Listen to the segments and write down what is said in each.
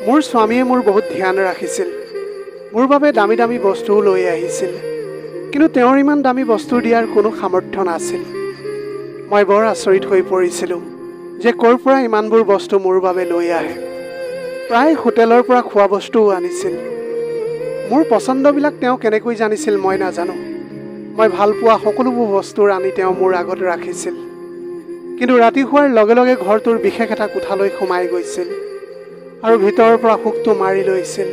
মোৰ স্বামীয়ে মোৰ বহুত ধ্যান ৰাখিছিল। মোৰ বাবে দামী দামী বস্তুও লৈ আহিছিল, কিন্তু তেওঁৰ ইমান দামী বস্তু দিয়াৰ কোনো সামৰ্থ্য নাছিল। মই বৰ আচৰিত হৈ পৰিছিলোঁ যে ক'ৰ পৰা ইমানবোৰ বস্তু মোৰ বাবে লৈ আহে। প্ৰায় হোটেলৰ পৰা খোৱা বস্তুও আনিছিল। মোৰ পচন্দবিলাক তেওঁ কেনেকৈ জানিছিল মই নাজানো। মই ভাল পোৱা সকলোবোৰ বস্তু আনি তেওঁ মোৰ আগত ৰাখিছিল। কিন্তু ৰাতি হোৱাৰ লগে লগে ঘৰটোৰ বিশেষ এটা কোঠালৈ সোমাই গৈছিল আৰু ভিতৰৰ পৰা সুখটো মাৰি লৈছিল।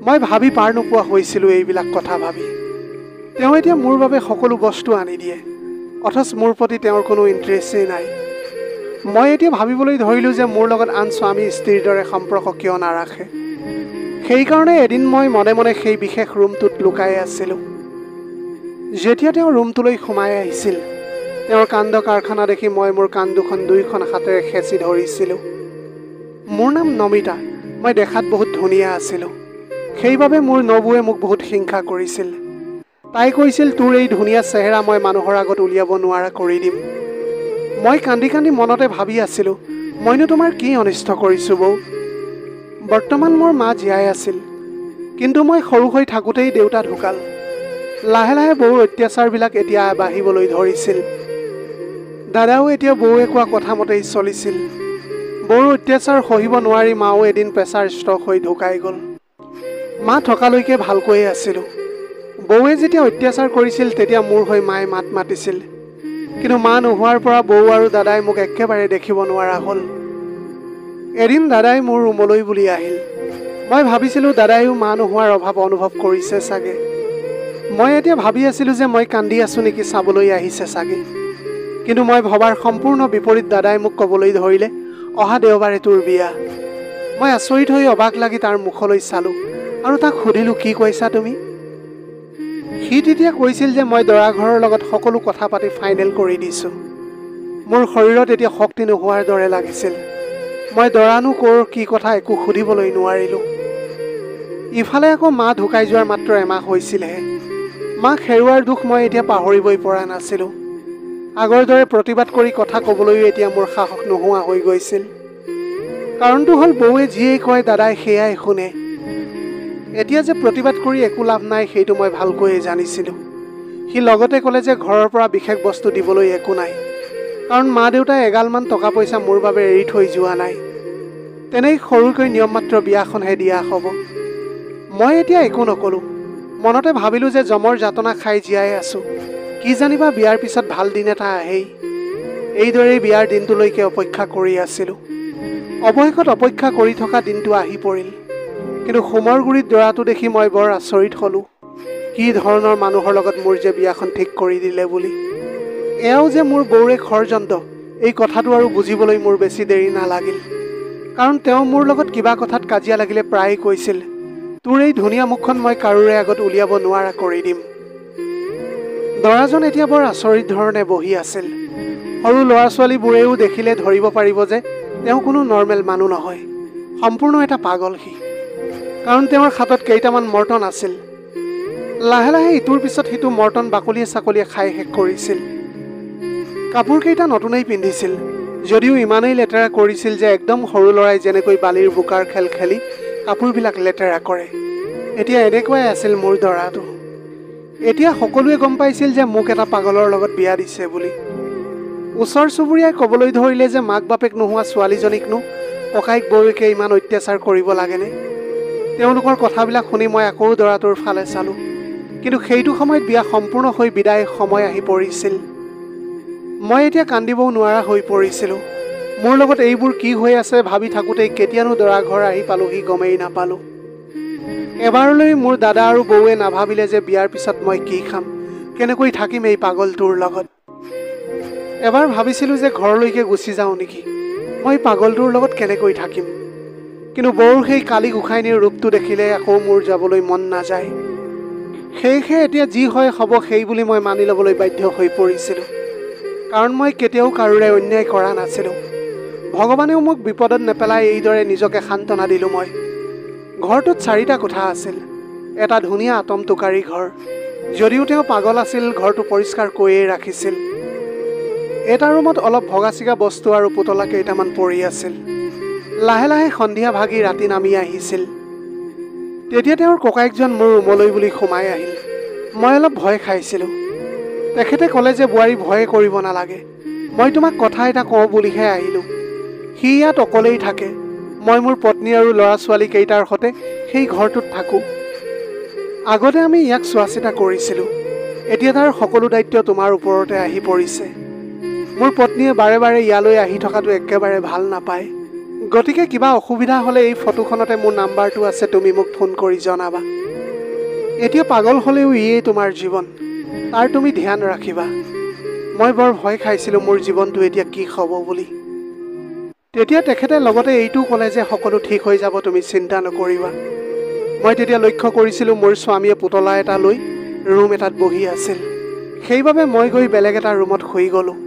মই ভাবি পাৰ নোপোৱা হৈছিলোঁ এইবিলাক কথা ভাবি। তেওঁ এতিয়া মোৰ বাবে সকলো বস্তু আনি দিয়ে, অথচ মোৰ প্ৰতি তেওঁৰ কোনো ইণ্টাৰেষ্টেই নাই। মই এতিয়া ভাবিবলৈ ধৰিলোঁ যে মোৰ লগত আন স্বামী স্ত্ৰীৰ দৰে সম্পৰ্ক কিয় নাৰাখে। সেইকাৰণে এদিন মই মনে মনে সেই বিশেষ ৰুমটোত লুকাই আছিলোঁ। যেতিয়া তেওঁ ৰুমটোলৈ সোমাই আহিছিল, তেওঁৰ কাণ্ড কাৰখানা দেখি মই মোৰ কাণ দুখন হাতেৰে খেঁচি ধৰিছিলোঁ। মোৰ নাম নমিতা। মই দেখাত বহুত ধুনীয়া আছিলোঁ। সেইবাবে মোৰ নবৌৱে মোক বহুত হিংসা কৰিছিল। তাই কৈছিল, তোৰ এই ধুনীয়া চেহেৰা মই মানুহৰ আগত উলিয়াব নোৱাৰা কৰি দিম। মই কান্দি কান্দি মনতে ভাবি আছিলোঁ, মইনো তোমাৰ কি অনিষ্ট কৰিছোঁ বৌ। বৰ্তমান মোৰ মা জীয়াই আছিল, কিন্তু মই সৰু হৈ থাকোঁতেই দেউতা ঢুকাল। লাহে লাহে বৌৰ অত্যাচাৰবিলাক এতিয়া বাঢ়িবলৈ ধৰিছিল। দাদাও এতিয়া বৌৱে কোৱা কথা মতেই চলিছিল। বৌৰ অত্যাচাৰ সহিব নোৱাৰি মাও এদিন প্ৰেছাৰ ষ্ট্ৰক হৈ ঢুকাই গ'ল। মা থকালৈকে ভালকৈয়ে আছিলোঁ। বৌৱে যেতিয়া অত্যাচাৰ কৰিছিল তেতিয়া মোৰ হৈ মায়ে মাত মাতিছিল, কিন্তু মা নোহোৱাৰ পৰা বৌ আৰু দাদাই মোক একেবাৰে দেখিব নোৱাৰা হ'ল। এদিন দাদাই মোৰ ৰুমলৈ বুলি আহিল। মই ভাবিছিলোঁ দাদাইও মা নোহোৱাৰ অভাৱ অনুভৱ কৰিছে চাগে। মই এতিয়া ভাবি আছিলোঁ যে মই কান্দি আছোঁ নেকি, চাবলৈ আহিছে চাগে। কিন্তু মই ভবাৰ সম্পূৰ্ণ বিপৰীত দাদাই মোক ক'বলৈ ধৰিলে, অহা দেওবাৰে তোৰ বিয়া। মই আচৰিত হৈ অবাক লাগি তাৰ মুখলৈ চালোঁ আৰু তাক সুধিলোঁ, কি কৈছা তুমি? সি তেতিয়া কৈছিল যে মই দৰা ঘৰৰ লগত সকলো কথা পাতি ফাইনেল কৰি দিছোঁ। মোৰ শৰীৰত এতিয়া শক্তি নোহোৱাৰ দৰে লাগিছিল। মই দৰানো ক'ৰ কি কথা একো সুধিবলৈ নোৱাৰিলোঁ। ইফালে আকৌ মা ঢুকাই যোৱাৰ মাত্ৰ এমাহ হৈছিলহে। মাক হেৰুৱাৰ দুখ মই এতিয়া পাহৰিবই পৰা নাছিলোঁ। আগৰ দৰে প্ৰতিবাদ কৰি কথা ক'বলৈও এতিয়া মোৰ সাহস নোহোৱা হৈ গৈছিল। কাৰণটো হ'ল, বৌৱে যিয়েই কয় দাদাই সেয়াই শুনে। এতিয়া যে প্ৰতিবাদ কৰি একো লাভ নাই সেইটো মই ভালকৈয়ে জানিছিলোঁ। সি লগতে ক'লে যে ঘৰৰ পৰা বিশেষ বস্তু দিবলৈ একো নাই, কাৰণ মা দেউতাই এগালমান টকা পইচা মোৰ বাবে এৰি থৈ যোৱা নাই। তেনেই সৰুকৈ নিয়ম মাত্ৰ বিয়াখনহে দিয়া হ'ব। মই এতিয়া একো নকলোঁ। মনতে ভাবিলোঁ যে জমৰ যাতনা খাই জীয়াই আছোঁ, কি জানিবা বিয়াৰ পিছত ভাল দিন এটা আহেই। এইদৰেই বিয়াৰ দিনটোলৈকে অপেক্ষা কৰি আছিলোঁ। অৱশেষত অপেক্ষা কৰি থকা দিনটো আহি পৰিল। কিন্তু হোমৰ গুৰিত দৰাটো দেখি মই বৰ আচৰিত হ'লোঁ। কি ধৰণৰ মানুহৰ লগত মোৰ যে বিয়াখন ঠিক কৰি দিলে বুলি। এয়াও যে মোৰ বৌৰে ষড়যন্ত্ৰ, এই কথাটো আৰু বুজিবলৈ মোৰ বেছি দেৰি নালাগিল। কাৰণ তেওঁ মোৰ লগত কিবা কথাত কাজিয়া লাগিলে প্ৰায়ে কৈছিল, তোৰ এই ধুনীয়া মুখখন মই কাৰোৰে আগত উলিয়াব নোৱাৰা কৰি দিম। দৰাজন এতিয়া বৰ আচৰিত ধৰণে বহি আছিল। সৰু ল'ৰা ছোৱালীবোৰেও দেখিলে ধৰিব পাৰিব যে তেওঁ কোনো নৰ্মেল মানুহ নহয়, সম্পূৰ্ণ এটা পাগল সি। কাৰণ তেওঁৰ হাতত কেইটামান মৰ্টন আছিল। লাহে লাহে ইটোৰ পিছত সিটো মৰ্টন বাকলিয়ে চাকলিয়ে খাই শেষ কৰিছিল। কাপোৰকেইটা নতুনেই পিন্ধিছিল, যদিও ইমানেই লেতেৰা কৰিছিল যে একদম সৰু ল'ৰাই যেনেকৈ বালিৰ বোকাৰ খেল খেলি কাপোৰবিলাক লেতেৰা কৰে, এতিয়া এনেকুৱাই আছিল মোৰ দৰাটো। এতিয়া সকলোৱে গম পাইছিল যে মোক এটা পাগলৰ লগত বিয়া দিছে বুলি। ওচৰ চুবুৰীয়াই ক'বলৈ ধৰিলে যে মাক বাপেক নোহোৱা ছোৱালীজনীকনো ককাইক বৌয়েকে ইমান অত্যাচাৰ কৰিব লাগেনে। তেওঁলোকৰ কথাবিলাক শুনি মই আকৌ দৰাটোৰ ফালে চালোঁ, কিন্তু সেইটো সময়ত বিয়া সম্পূৰ্ণ হৈ বিদায় সময় আহি পৰিছিল। মই এতিয়া কান্দিবও নোৱাৰা হৈ পৰিছিলোঁ। মোৰ লগত এইবোৰ কি হৈ আছে ভাবি থাকোঁতেই কেতিয়ানো দৰা ঘৰ আহি পালোহি গমেই নাপালোঁ। এবাৰলৈ মোৰ দাদা আৰু বৌৱে নাভাবিলে যে বিয়াৰ পিছত মই কি খাম, কেনেকৈ থাকিম এই পাগলটোৰ লগত। এবাৰ ভাবিছিলোঁ যে ঘৰলৈকে গুচি যাওঁ নেকি, মই পাগলটোৰ লগত কেনেকৈ থাকিম। কিন্তু বৌৰ সেই কালি গোসাঁইনীৰ ৰূপটো দেখিলে আকৌ মোৰ যাবলৈ মন নাযায়। সেয়েহে এতিয়া যি হয় হ'ব সেই বুলি মই মানি ল'বলৈ বাধ্য হৈ পৰিছিলোঁ। কাৰণ মই কেতিয়াও কাৰোৰে অন্যায় কৰা নাছিলোঁ। ভগৱানেও মোক বিপদত নেপেলাই এইদৰে নিজকে সান্তনা দিলোঁ মই। ঘৰটোত 4টা কোঠা আছিল। এটা ধুনীয়া আটমটোকাৰী ঘৰ। যদিও তেওঁ পাগল আছিল, ঘৰটো পৰিষ্কাৰ কৰিয়েই ৰাখিছিল। এটা ৰুমত অলপ ভগা চিগা বস্তু আৰু পুতলা কেইটামান পৰি আছিল। লাহে লাহে সন্ধিয়া ভাগি ৰাতি নামি আহিছিল। তেতিয়া তেওঁৰ ককায়েকজন মোৰ ৰুমলৈ বুলি সোমাই আহিল। মই অলপ ভয় খাইছিলোঁ। তেখেতে ক'লে যে বোৱাৰী ভয়ে কৰিব নালাগে, মই তোমাক কথা এটা কওঁ বুলিহে আহিলোঁ। সি ইয়াত অকলেই থাকে, মই মোৰ পত্নী আৰু ল'ৰা ছোৱালী কেইটাৰ সৈতে সেই ঘৰটোত থাকোঁ। আগতে আমি ইয়াক চোৱা চিতা কৰিছিলোঁ, এতিয়া তাৰ সকলো দায়িত্ব তোমাৰ ওপৰতে আহি পৰিছে। মোৰ পত্নীয়ে বাৰে বাৰে ইয়ালৈ আহি থকাটো একেবাৰে ভাল নাপায়। গতিকে কিবা অসুবিধা হ'লে এই ফটোখনতে মোৰ নাম্বাৰটো আছে, তুমি মোক ফোন কৰি জনাবা। এতিয়া পাগল হ'লেও ইয়েই তোমাৰ জীৱন, তাৰ তুমি ধ্যান ৰাখিবা। মই বৰ ভয় খাইছিলোঁ মোৰ জীৱনটো এতিয়া কি হ'ব বুলি। তেতিয়া তেখেতে লগতে এইটোও ক'লে যে সকলো ঠিক হৈ যাব, তুমি চিন্তা নকৰিবা। মই তেতিয়া লক্ষ্য কৰিছিলোঁ মোৰ স্বামীয়ে পুতলা এটা লৈ ৰুম এটাত বহি আছিল। সেইবাবে মই গৈ বেলেগ এটা ৰুমত শুই গ'লোঁ।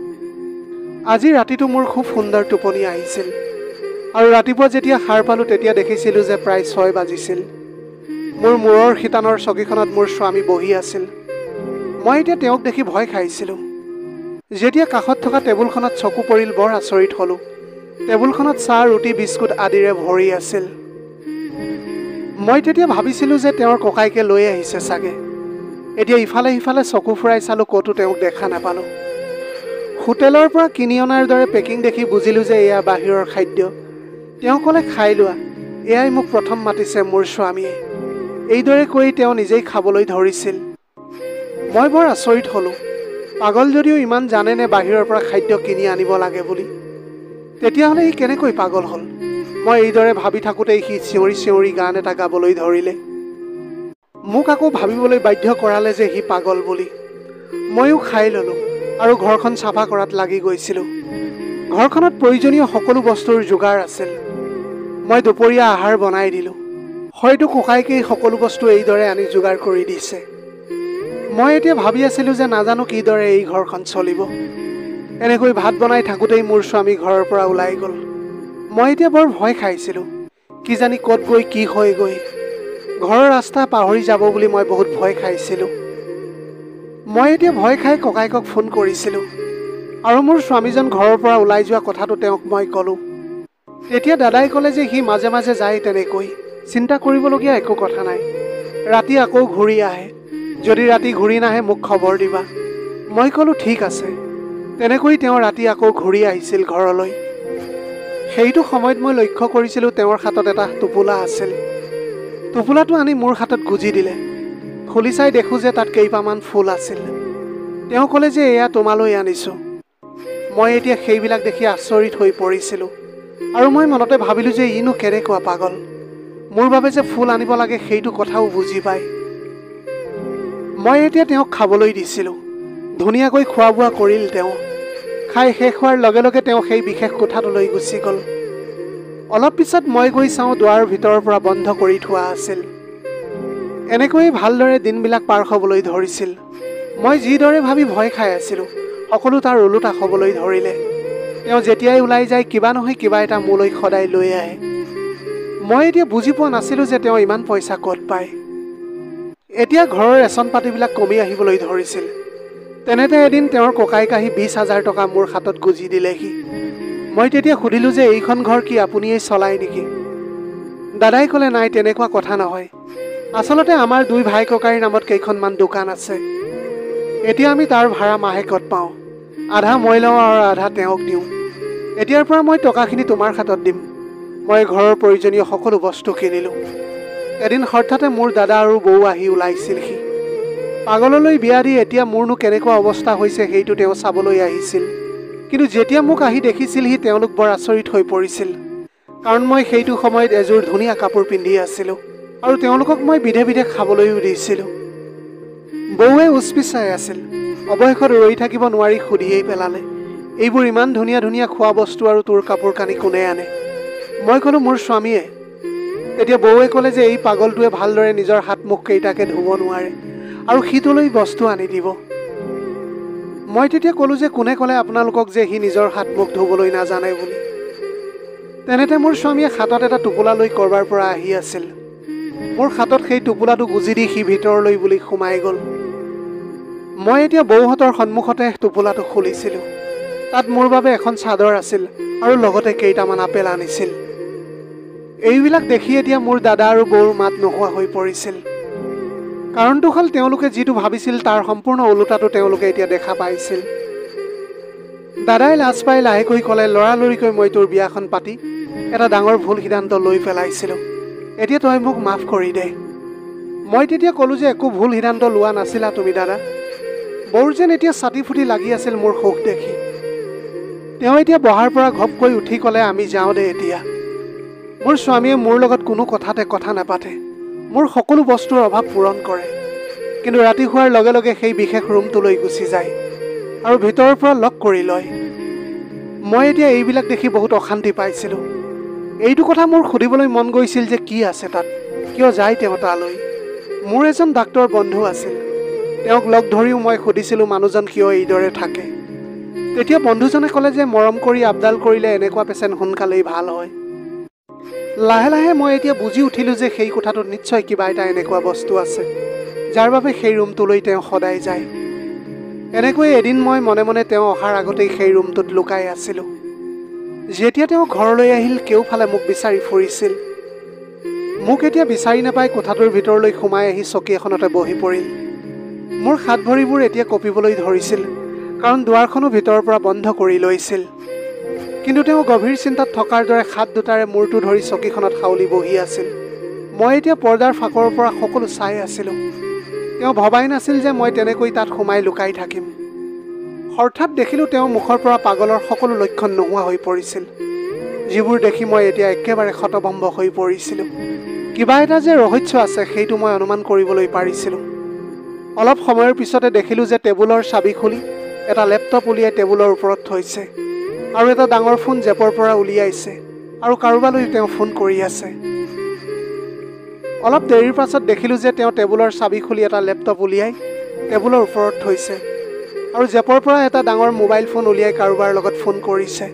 আজি ৰাতিটো মোৰ খুব সুন্দৰ টোপনি আহিছিল আৰু ৰাতিপুৱা যেতিয়া সাৰ পালোঁ তেতিয়া দেখিছিলোঁ যে প্ৰায় 6 বাজিছিল। মোৰ মূৰৰ শিতানৰ চকীখনত মোৰ স্বামী বহি আছিল। মই এতিয়া তেওঁক দেখি ভয় খাইছিলোঁ। যেতিয়া কাষত থকা টেবুলখনত চকু পৰিল বৰ আচৰিত হ'লোঁ। টেবুলখনত চাহ, ৰুটি, বিস্কুট আদিৰে ভৰি আছিল। মই তেতিয়া ভাবিছিলোঁ যে তেওঁৰ ককাইকে লৈ আহিছে চাগে। এতিয়া ইফালে সিফালে চকু ফুৰাই চালোঁ, ক'তো তেওঁক দেখা নাপালোঁ। হোটেলৰ পৰা কিনি অনাৰ দৰে পেকিং দেখি বুজিলোঁ যে এয়া বাহিৰৰ খাদ্য। তেওঁ ক'লে, খাই লোৱা, এয়াই মোক প্ৰথম মাতিছে মোৰ স্বামীয়ে। এইদৰে কৈ তেওঁ নিজেই খাবলৈ ধৰিছিল। মই বৰ আচৰিত হ'লোঁ। পাগল যদিও ইমান জানেনে বাহিৰৰ পৰা খাদ্য কিনি আনিব লাগে বুলি? তেতিয়াহ'লে ই কেনেকৈ পাগল হ'ল? মই এইদৰে ভাবি থাকোঁতেই সি চিঞৰি চিঞৰি গান এটা গাবলৈ ধৰিলে। মোক আকৌ ভাবিবলৈ বাধ্য কৰালে যে সি পাগল বুলি। ময়ো খাই ল'লোঁ আৰু ঘৰখন চাফা কৰাত লাগি গৈছিলোঁ। ঘৰখনত প্ৰয়োজনীয় সকলো বস্তুৰ যোগাৰ আছিল। মই দুপৰীয়া আহাৰ বনাই দিলোঁ। হয়তো ককাইকেই সকলো বস্তু এইদৰে আনি যোগাৰ কৰি দিছে। মই এতিয়া ভাবি আছিলোঁ যে নাজানো কিদৰে এই ঘৰখন চলিব। এনেকৈ ভাত বনাই থাকোঁতেই মোৰ স্বামী ঘৰৰ পৰা ওলাই গ'ল। মই এতিয়া বৰ ভয় খাইছিলোঁ, কিজানি ক'ত গৈ কি হৈ গৈ। ঘৰৰ ৰাস্তা পাহৰি যাব বুলি মই বহুত ভয় খাইছিলোঁ। মই এতিয়া ভয় খাই ককাইকক ফোন কৰিছিলোঁ আৰু মোৰ স্বামীজন ঘৰৰ পৰা ওলাই যোৱা কথাটো তেওঁক মই ক'লোঁ। তেতিয়া দাদাই ক'লে যে সি মাজে মাজে যায় তেনেকৈ, চিন্তা কৰিবলগীয়া একো কথা নাই। ৰাতি আকৌ ঘূৰি আহে, যদি ৰাতি ঘূৰি নাহে মোক খবৰ দিবা। মই ক'লোঁ ঠিক আছে। তেনেকৈ তেওঁ ৰাতি আকৌ ঘূৰি আহিছিল ঘৰলৈ। সেইটো সময়ত মই লক্ষ্য কৰিছিলোঁ তেওঁৰ হাতত এটা টোপোলা আছিল। টোপোলাটো আনি মোৰ হাতত গুজি দিলে। খুলি চাই দেখোঁ যে তাত কেইপামান ফুল আছিল। তেওঁ ক'লে যে এয়া তোমালৈ আনিছোঁ। মই এতিয়া সেইবিলাক দেখি আচৰিত হৈ পৰিছিলোঁ আৰু মই মনতে ভাবিলোঁ যে ইনো কেনেকুৱা পাগল, মোৰ বাবে যে ফুল আনিব লাগে সেইটো কথাও বুজি পায়। মই এতিয়া তেওঁক খাবলৈ দিছিলোঁ। ধুনীয়াকৈ খোৱা বোৱা কৰিল তেওঁ। খাই শেষ হোৱাৰ লগে লগে তেওঁ সেই বিশেষ কোঠাটোলৈ গুচি গ'ল। অলপ পিছত মই গৈ চাওঁ দুৱাৰৰ ভিতৰৰ পৰা বন্ধ কৰি থোৱা আছিল। এনেকৈয়ে ভালদৰে দিনবিলাক পাৰ হ'বলৈ ধৰিছিল। মই যিদৰে ভাবি ভয় খাই আছিলোঁ সকলো তাৰ ওলোটা হ'বলৈ ধৰিলে। তেওঁ যেতিয়াই ওলাই যায় কিবা নহয় কিবা এটা মোলৈ সদায় লৈ আহে। মই এতিয়া বুজি পোৱা নাছিলোঁ যে তেওঁ ইমান পইচা ক'ত পায়। এতিয়া ঘৰৰ ৰেচন পাতিবিলাক কমি আহিবলৈ ধৰিছিল। তেনেতে এদিন তেওঁৰ ককাইক আহি 20,000 টকা মোৰ হাতত গুজি দিলেহি। মই তেতিয়া সুধিলোঁ যে এইখন ঘৰ কি আপুনিয়েই চলাই নেকি? দাদাই ক'লে, নাই তেনেকুৱা কথা নহয়, আচলতে আমাৰ 2 ভাই ককাইৰ নামত কেইখনমান দোকান আছে। এতিয়া আমি তাৰ ভাড়া মাহেকত পাওঁ। আধা মই লওঁ আৰু আধা তেওঁক দিওঁ। এতিয়াৰ পৰা মই টকাখিনি তোমাৰ হাতত দিম। মই ঘৰৰ প্ৰয়োজনীয় সকলো বস্তু কিনিলোঁ। এদিন হঠাতে মোৰ দাদা আৰু বৌ আহি ওলাইছিলহি। পাগললৈ বিয়া দি এতিয়া মোৰনো কেনেকুৱা অৱস্থা হৈছে সেইটো তেওঁ চাবলৈ আহিছিল। কিন্তু যেতিয়া মোক আহি দেখিছিলহি তেওঁলোক বৰ আচৰিত হৈ পৰিছিল, কাৰণ মই সেইটো সময়ত এযোৰ ধুনীয়া কাপোৰ পিন্ধি আছিলোঁ আৰু তেওঁলোকক মই বিধে বিধে খাবলৈও দিছিলোঁ। বৌৱে উচপিচাই আছিল। অৱশেষত ৰৈ থাকিব নোৱাৰি সুধিয়েই পেলালে, এইবোৰ ইমান ধুনীয়া ধুনীয়া খোৱা বস্তু আৰু তোৰ কাপোৰ কানি কোনে আনে? মই ক'লোঁ, মোৰ স্বামীয়ে। তেতিয়া বৌৱে ক'লে যে এই পাগলটোৱে ভালদৰে নিজৰ হাত মুখকেইটাকে ধুব নোৱাৰে আৰু সিটোলৈ বস্তু আনি দিব। মই তেতিয়া ক'লোঁ যে কোনে ক'লে আপোনালোকক যে সি নিজৰ হাত মুখ ধুবলৈ নাজানে বুলি? তেনেতে মোৰ স্বামীয়ে হাতত এটা টোপোলা লৈ ক'ৰবাৰ পৰা আহি আছিল। মোৰ হাতত সেই টোপোলাটো গুজি দি সি ভিতৰলৈ বুলি সোমাই গ'ল। মই এতিয়া বৌহঁতৰ সন্মুখতে টোপোলাটো খুলিছিলোঁ। তাত মোৰ বাবে এখন চাদৰ আছিল আৰু লগতে কেইটামান আপেল আনিছিল। এইবিলাক দেখি এতিয়া মোৰ দাদা আৰু বৌৰ মাত নোহোৱা হৈ পৰিছিল। কাৰণটো হ'ল তেওঁলোকে যিটো ভাবিছিল তাৰ সম্পূৰ্ণ ওলোটাটো তেওঁলোকে এতিয়া দেখা পাইছিল। দাদাই লাজ পাই লাহেকৈ ক'লে, লৰালৰিকৈ মই তোৰ বিয়াখন পাতি এটা ডাঙৰ ভুল সিদ্ধান্ত লৈ পেলাইছিলোঁ, এতিয়া তই মোক মাফ কৰি দে। মই তেতিয়া ক'লোঁ যে একো ভুল সিদ্ধান্ত লোৱা নাছিলা তুমি দাদা। বৌৰ যেন এতিয়া ছাতি ফুটি লাগি আছিল মোৰ সুখ দেখি। তেওঁ এতিয়া বহাৰ পৰা ঘপকৈ উঠি ক'লে, আমি যাওঁ দে এতিয়া। মোৰ স্বামীয়ে মোৰ লগত কোনো কথাতে কথা নাপাতে, মোৰ সকলো বস্তুৰ অভাৱ পূৰণ কৰে, কিন্তু ৰাতি হোৱাৰ লগে লগে সেই বিশেষ ৰুমটোলৈ গুচি যায় আৰু ভিতৰৰ পৰা লক কৰি লয়। মই এতিয়া এইবিলাক দেখি বহুত অশান্তি পাইছিলোঁ। এইটো কথা মোৰ সুধিবলৈ মন গৈছিল যে কি আছে তাত, কিয় যায় তেওঁ তালৈ। মোৰ এজন ডাক্তৰ বন্ধু আছিল, তেওঁক লগ ধৰিও মই সুধিছিলোঁ মানুহজন কিয় এইদৰে থাকে। তেতিয়া বন্ধুজনে ক'লে যে মৰম কৰি আপডাল কৰিলে এনেকুৱা পেচেণ্ট সোনকালেই ভাল হয়। লাহে লাহে মই এতিয়া বুজি উঠিলোঁ যে সেই কোঠাটোত নিশ্চয় কিবা এটা এনেকুৱা বস্তু আছে যাৰ বাবে সেই ৰুমটোলৈ তেওঁ সদায় যায়। এনেকৈ এদিন মই মনে মনে তেওঁ অহাৰ আগতেই সেই ৰুমটোত লুকাই আছিলোঁ। যেতিয়া তেওঁ ঘৰলৈ আহিল কেওফালে মোক বিচাৰি ফুৰিছিল। মোক এতিয়া বিচাৰি নাপাই কোঠাটোৰ ভিতৰলৈ সোমাই আহি চকী এখনতে বহি পৰিল। মোৰ হাত ভৰিবোৰ এতিয়া কঁপিবলৈ ধৰিছিল, কাৰণ দুৱাৰখনো ভিতৰৰ পৰা বন্ধ কৰি লৈছিল। কিন্তু তেওঁ গভীৰ চিন্তাত থকাৰ দৰে হাত দুটাৰে মূৰটো ধৰি চকীখনত হাউলি বহি আছিল। মই এতিয়া পৰ্দাৰ ফাঁকৰ পৰা সকলো চাই আছিলোঁ। তেওঁ ভবাই নাছিল যে মই তেনেকৈ তাত সোমাই লুকাই থাকিম। হঠাৎ দেখিলোঁ তেওঁৰ মুখৰ পৰা পাগলৰ সকলো লক্ষণ নোহোৱা হৈ পৰিছিল, যিবোৰ দেখি মই এতিয়া একেবাৰে হতভম্ব হৈ পৰিছিলোঁ। কিবা এটা যে ৰহস্য আছে সেইটো মই অনুমান কৰিবলৈ পাৰিছিলোঁ। অলপ সময়ৰ পিছতে দেখিলোঁ যে টেবুলৰ চাবি খুলি এটা লেপটপ উলিয়াই টেবুলৰ ওপৰত থৈছে আৰু এটা ডাঙৰ ফোন জেপৰ পৰা উলিয়াইছে আৰু কাৰোবালৈ তেওঁ ফোন কৰি আছে। অলপ দেৰিৰ পাছত দেখিলোঁ যে তেওঁ টেবুলৰ চাবি খুলি এটা লেপটপ উলিয়াই টেবুলৰ ওপৰত থৈছে আৰু জেপৰ পৰা এটা ডাঙৰ মোবাইল ফোন উলিয়াই কাৰোবাৰ লগত ফোন কৰিছে।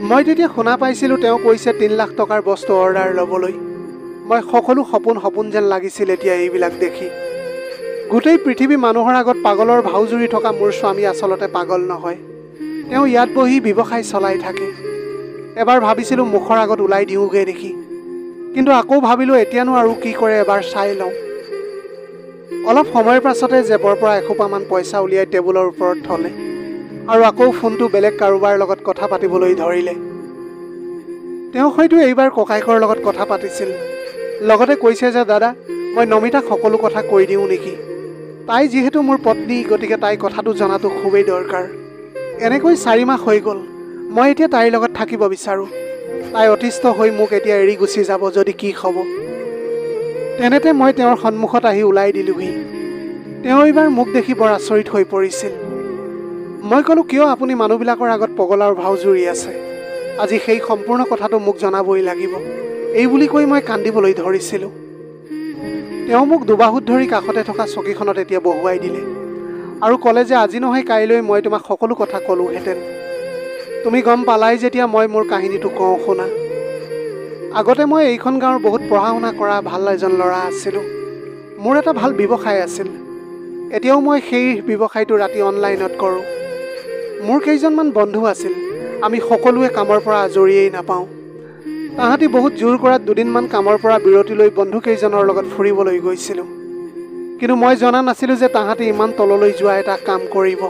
মই তেতিয়া শুনা পাইছিলোঁ তেওঁ কৈছে 3 লাখ টকাৰ বস্তু অৰ্ডাৰ ল'বলৈ। মই সকলো সপোন যেন লাগিছিল এতিয়া এইবিলাক দেখি। গোটেই পৃথিৱী মানুহৰ আগত পাগলৰ ভাও জুৰি থকা মোৰ স্বামী আচলতে পাগল নহয়, তেওঁ ইয়াত বহি ব্যৱসায় চলাই থাকে। এবাৰ ভাবিছিলোঁ মুখৰ আগত ওলাই দিওঁগৈ দেখি, কিন্তু আকৌ ভাবিলোঁ এতিয়ানো আৰু কি কৰে এবাৰ চাই লওঁ। অলপ সময়ৰ পাছতে জেপৰ পৰা এসোপামান পইচা উলিয়াই টেবুলৰ ওপৰত থলে আৰু আকৌ ফোনটো বেলেগ কাৰোবাৰ লগত কথা পাতিবলৈ ধৰিলে। তেওঁ হয়তো এইবাৰ ককায়েকৰ লগত কথা পাতিছিল। লগতে কৈছে যে দাদা, মই নমিতাক সকলো কথা কৈ দিওঁ নেকি? তাই যিহেতু মোৰ পত্নী, গতিকে তাই কথাটো জনাটো খুবেই দৰকাৰ। এনেকৈ 4 মাহ হৈ গ'ল, মই এতিয়া তাইৰ লগত থাকিব বিচাৰোঁ। তাই অতিষ্ঠ হৈ মোক এতিয়া এৰি গুচি যাব যদি কি হ'ব। তেনেতে মই তেওঁৰ সন্মুখত আহি ওলাই দিলোঁহি। তেওঁ এইবাৰ মোক দেখি বৰ আচৰিত হৈ পৰিছিল। মই ক'লোঁ, কিয় আপুনি মানুহবিলাকৰ আগত পগলাৰ ভাও জুৰি আছে? আজি সেই সম্পূৰ্ণ কথাটো মোক জনাবই লাগিব। এই বুলি কৈ মই কান্দিবলৈ ধৰিছিলোঁ। তেওঁ মোক দুবাহুত ধৰি কাষতে থকা চকীখনত এতিয়া বহুৱাই দিলে আৰু ক'লে যে আজি নহয় কাইলৈ মই তোমাক সকলো কথা ক'লোহেঁতেন। তুমি গম পালাই যেতিয়া মই মোৰ কাহিনীটো কওঁ শুনা। আগতে মই এইখন গাঁৱৰ বহুত পঢ়া শুনা কৰা ভাল এজন ল'ৰা আছিলোঁ। মোৰ এটা ভাল ব্যৱসায় আছিল। এতিয়াও মই সেই ব্যৱসায়টো ৰাতি অনলাইনত কৰোঁ। মোৰ কেইজনমান বন্ধু আছিল, আমি সকলোৱে কামৰ পৰা আজৰিয়েই নাপাওঁ। তাহাঁতি বহুত জোৰ কৰাত দুদিনমান কামৰ পৰা বিৰতি লৈ বন্ধুকেইজনৰ লগত ফুৰিবলৈ গৈছিলোঁ। কিন্তু মই জনা নাছিলোঁ যে তাহাঁতি ইমান তললৈ যোৱা এটা কাম কৰিব।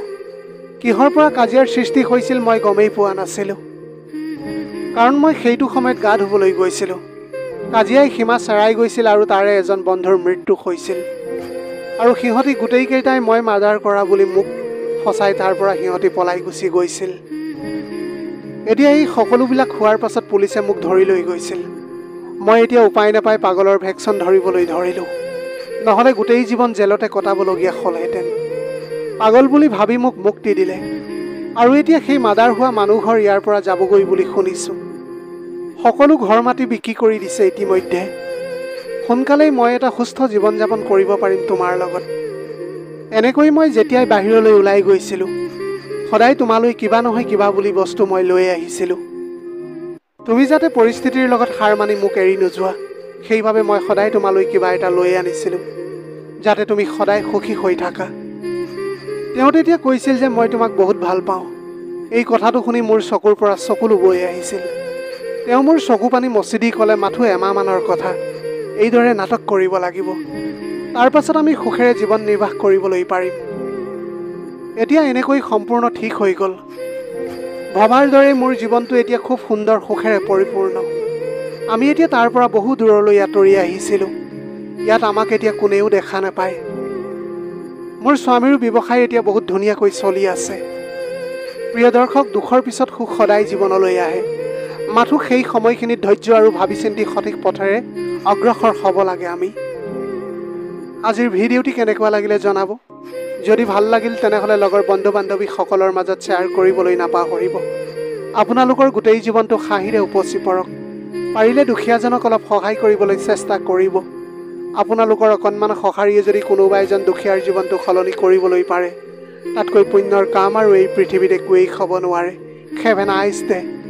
কিহৰ পৰা কাজিয়াৰ সৃষ্টি হৈছিল মই গমেই পোৱা নাছিলোঁ, কাৰণ মই সেইটো সময়ত গা ধুবলৈ গৈছিলোঁ। কাজিয়াই সীমা চেৰাই গৈছিল আৰু তাৰে এজন বন্ধুৰ মৃত্যু হৈছিল আৰু সিহঁতি গোটেইকেইটাই মই মাৰ্ডাৰ কৰা বুলি মোক ফচাই তাৰ পৰা সিহঁতি পলাই গুচি গৈছিল। এতিয়া এই সকলোবিলাক হোৱাৰ পাছত পুলিচে মোক ধৰি লৈ গৈছিল। মই এতিয়া উপায় নাপাই পাগলৰ ভেকচিন ধৰিবলৈ ধৰিলোঁ, নহ'লে গোটেই জীৱন জেলতে কটাবলগীয়া হ'লহেঁতেন। পাগল বুলি ভাবি মোক মুক্তি দিলে আৰু এতিয়া সেই মাৰ্ডাৰ হোৱা মানুহঘৰ ইয়াৰ পৰা যাবগৈ বুলি শুনিছোঁ। সকলো ঘৰ মাটি বিক্ৰী কৰি দিছে ইতিমধ্যে। সোনকালেই মই এটা সুস্থ জীৱন যাপন কৰিব পাৰিম তোমাৰ লগত। এনেকৈ মই যেতিয়াই বাহিৰলৈ ওলাই গৈছিলোঁ, সদায় তোমালৈ কিবা নহয় কিবা বুলি বস্তু মই লৈ আহিছিলোঁ। তুমি যাতে পৰিস্থিতিৰ লগত হাৰ মানি মোক এৰি নোযোৱা, সেইবাবে মই সদায় তোমালৈ কিবা এটা লৈ আনিছিলোঁ, যাতে তুমি সদায় সুখী হৈ থাকা। তেওঁ তেতিয়া কৈছিল যে মই তোমাক বহুত ভাল পাওঁ। এই কথাটো শুনি মোৰ চকুৰ পৰা চকুলো বৈ আহিছিল। তেওঁ মোৰ চকু পানী মচি দি ক'লে, মাথো এমাহমানৰ কথা, এইদৰে নাটক কৰিব লাগিব, তাৰ পাছত আমি সুখেৰে জীৱন নিৰ্বাহ কৰিবলৈ পাৰিম। এতিয়া এনেকৈ সম্পূৰ্ণ ঠিক হৈ গ'ল। ভবাৰ দৰে মোৰ জীৱনটো এতিয়া খুব সুন্দৰ সুখেৰে পৰিপূৰ্ণ। আমি এতিয়া তাৰ পৰা বহু দূৰলৈ আঁতৰি আহিছিলোঁ। ইয়াত আমাক এতিয়া কোনেও দেখা নাপায়। মোৰ স্বামীৰো ব্যৱসায় এতিয়া বহুত ধুনীয়াকৈ চলি আছে। প্ৰিয় দৰ্শক, দুখৰ পিছত সুখ সদায় জীৱনলৈ আহে। মাথো সেই সময়খিনিত ধৈৰ্য আৰু ভাবি চিন্তি সঠিক পথেৰে অগ্ৰসৰ হ'ব লাগে আমি। আজিৰ ভিডিঅ'টি কেনেকুৱা লাগিলে জনাব। যদি ভাল লাগিল তেনেহ'লে লগৰ বন্ধু বান্ধৱীসকলৰ মাজত শ্বেয়াৰ কৰিবলৈ নাপাহৰিব। আপোনালোকৰ গোটেই জীৱনটো হাঁহিৰে উপচি পৰক। পাৰিলে দুখীয়াজনক অলপ সহায় কৰিবলৈ চেষ্টা কৰিব। আপোনালোকৰ অকণমান সঁহাৰিয়ে যদি কোনোবা এজন দুখীয়াৰ জীৱনটো সলনি কৰিবলৈ পাৰে, তাতকৈ পুণ্যৰ কাম আৰু এই পৃথিৱীত একোৱেই হ'ব নোৱাৰে। Have a nice day.